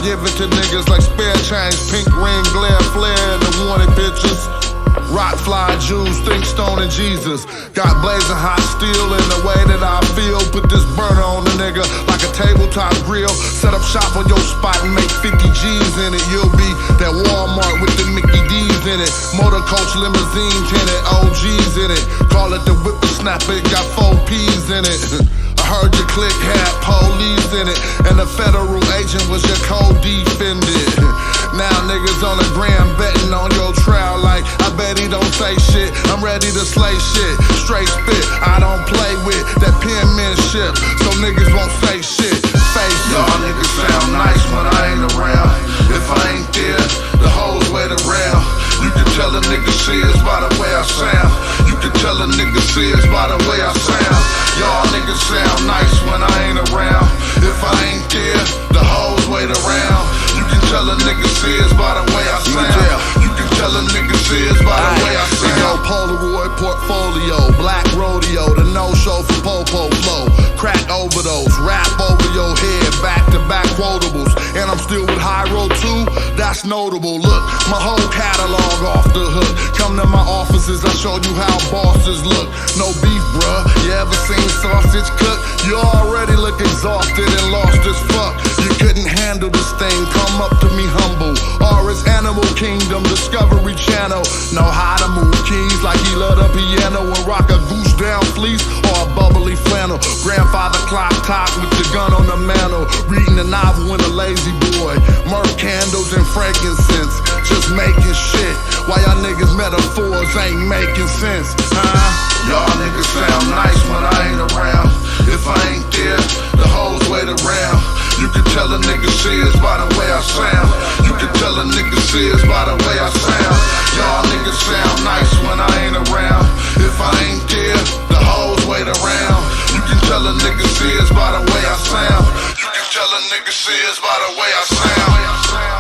give it to niggas like spare change, pink ring, glare, flare, the wanted pictures. Rock, fly, Jews, think stone and Jesus. Got blazing hot steel in the way that I feel. Put this burner on the nigga like a tabletop grill. Set up shop on your spot and make 50 G's in it. You'll be that Walmart with the Mickey D's in it. Motor coach, limousine tinted, OGs in it. Call it the whippersnapper, it got 4 P's in it. I heard your click had police in it, and the federal agent was your co-defendant. Now niggas on the gram betting on your trial like I bet he don't say shit. I'm ready to slay shit, straight spit. I don't play with that penmanship, so niggas won't say shit. Face y'all niggas sound nice when I ain't around. If I ain't there, the hoes wait around. You can tell a nigga serious by the way I sound. You can tell a nigga serious by the way I sound. Y'all niggas sound nice when I ain't around. If I ain't there, the hoes wait around. You can tell a nigga serious by the way I sound. You can tell a nigga serious by the way I sound. Polaroid portfolio, black rodeo, the no-show for Popo flow. Crack overdose, rap over your head, back-to-back quotables. And I'm still with High Road 2, that's notable. Look, my whole catalog off the hook. Come to my offices, I show you how bosses look. No beef, bruh, you ever seen sausage cook? You already look exhausted and lost as fuck. You couldn't handle this thing, come up to me humble. Or is Animal Kingdom, Discovery Channel. Know how to move keys like he love the piano and rock a goose down fleece or a bubbly flannel. Grandfather clock top with the gun on the mantle, reading a novel in a lazy boy. Murk candles and frankincense, just making shit. Why y'all niggas metaphors ain't making sense, huh? Y'all niggas sound nice when I ain't around. If I ain't there, the hoes wait around. You can tell a nigga serious by the way I sound. You can tell a nigga serious by the way I sound. Y'all niggas sound nice when I ain't around. If I ain't there, the hoes wait around. You can tell a nigga serious by the way I sound. You can tell a nigga serious by the way I sound.